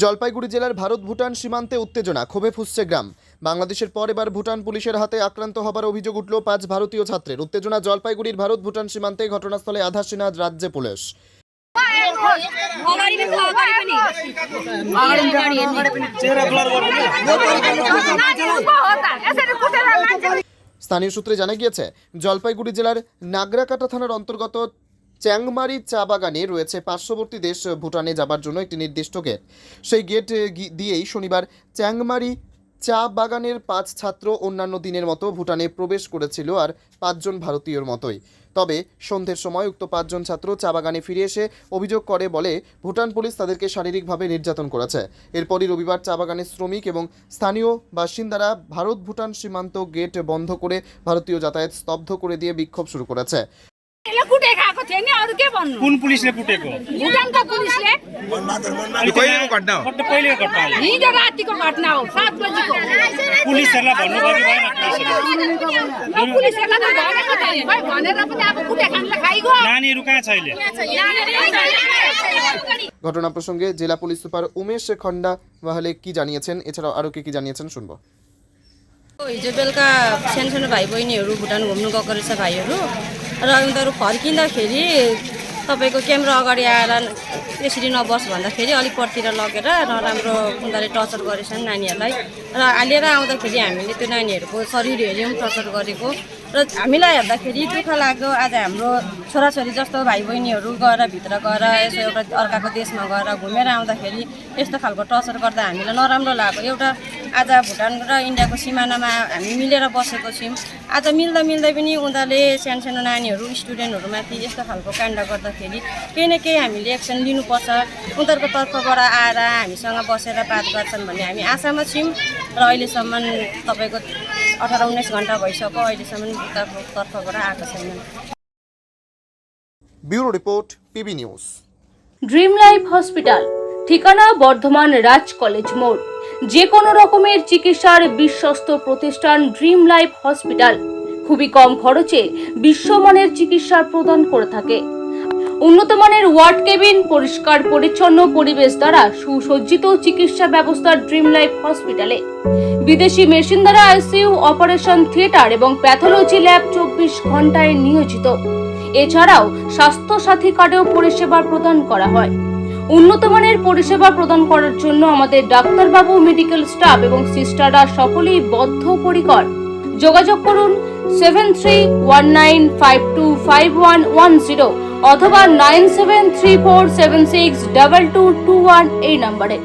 জলপাইগুড়ি জেলার ভারত ভুটান সীমান্তে উত্তেজনা, ক্ষোভে ফুঁসছে গ্রাম। বাংলাদেশের পর এবার ভুটান পুলিশের হাতে আক্রান্ত হবার অভিযোগ উঠল 5 ভারতীয় ছাত্রের। উত্তেজনা জলপাইগুড়ির ভারত ভুটান সীমান্তে, ঘটনাস্থলে আধা সেনা রাজ্য পুলিশ। স্থানীয় সূত্রে জানা গিয়েছে, জলপাইগুড়ি জেলার নাগরাকাটা থানার অন্তর্গত চ্যাংমারি চা বাগানে রয়েছে পার্শ্ববর্তী দেশ ভুটানে যাবার জন্য একটি নির্দিষ্ট গেট। সেই গেট দিয়েই শনিবার চ্যাংমারি চা বাগানের 5 ছাত্র অন্যান্য দিনের মতো ভুটানে প্রবেশ করেছিল, আর 5 জন ভারতীয়র মতোই। তবে সন্ধ্যের সময় উক্ত 5 জন ছাত্র চা বাগানে ফিরে এসে অভিযোগ করে বলে ভুটান পুলিশ তাদেরকে শারীরিকভাবে নির্যাতন করেছে। এরপরই রবিবার চা বাগানের শ্রমিক এবং স্থানীয় বাসিন্দারা ভারত ভুটান সীমান্ত গেট বন্ধ করে ভারতীয় যাতায়াত স্তব্ধ করে দিয়ে বিক্ষোভ শুরু করেছে। कुन पुलिसले कुटेको? भुटानको पुलिसले। कहिलेको घटना हो? कहिलेको घटना हो? हिजो रातिको घटना हो, 7 बजेको। पुलिसहरुलाई भन्नुपर्ने भएन पुलिसहरुलाई त भनेको थिएन, भाइ भनेर पनि अब कुटे खानले खाइगयो। नानीहरु कहाँ छ अहिले? ঘটনা প্রসঙ্গে জেলা পুলিশ সুপার উমেশ খন্ডা ওয়াহলে কি জানিয়েছেন, এছাড়াও আরো কি জানিয়েছেন শুনবো। हिजो बेलुका सानो भाइ बहिनीहरू भुटान घुम्नु गएको रहेछ भाइहरू, र उनीहरू फर्किँदाखेरि तपाईँको क्यामेरा अगाडि आएर यसरी नबस भन्दाखेरि अलिक परतिर लगेर नराम्रो उनीहरूले टर्चर गरेछन् नानीहरूलाई, र लिएर आउँदाखेरि हामीले त्यो नानीहरूको शरीर हेऱ्यौँ टर्चर गरेको, र हामीलाई हेर्दाखेरि दुःख लाग्यो। आज हाम्रो छोराछोरी जस्तो भाइ बहिनीहरू गएर भित्र गएर यसो एउटा अर्काको देशमा गएर घुमेर आउँदाखेरि यस्तो खालको टर्चर गर्दा हामीलाई नराम्रो लाग्यो। एउटा आज भुटान र इन्डियाको सिमानामा हामी मिलेर बसेको छौँ, आज मिल्दै पनि उनीहरूले सानो नानीहरू स्टुडेन्टहरूमाथि यस्तो खालको काण्ड गर्दाखेरि केही न केही हामीले एक्सन लिनुपर्छ। उनीहरूको तर्फबाट आएर हामीसँग बसेर बात गर्छन् भन्ने हामी आशामा छौँ, र अहिलेसम्म तपाईँको 18-19 घन्टा भइसक्यो, अहिलेसम्म उनीहरूको तर्फबाट आएको छैन। Bureau report, PB news. Dream life hospital, ঠিকানা বর্ধমান রাজ কলেজ মোড়। যে কোনো রকমের চিকিৎসার বিশ্বস্ত প্রতিষ্ঠান ড্রিম লাইফ হসপিটাল খুবই কম খরচে বিশ্বমানের চিকিৎসা প্রদান করে থাকে। উন্নত মানের ওয়ার্ড কেবিন, পরিষ্কার পরিচ্ছন্ন পরিবেশ দ্বারা সুসজ্জিত চিকিৎসা ব্যবস্থা ড্রিম লাইফ হসপিটালে। বিদেশি মেশিন দ্বারা আইসিইউ, অপারেশন থিয়েটার এবং প্যাথোলজি ল্যাব 24 ঘন্টায় নিয়োজিত। এছাড়াও স্বাস্থ্য সাথী কার্ডেও পরিষেবা প্রদান করা হয়। উন্নত মানের পরিষেবা প্রদান করার জন্য আমাদের ডাক্তারবাবু, মেডিকেল স্টাফ এবং সিস্টাররা সকলেই বদ্ধপরিকর। যোগাযোগ করুন 7319525110 অথবা 9734762221 এই নম্বরে।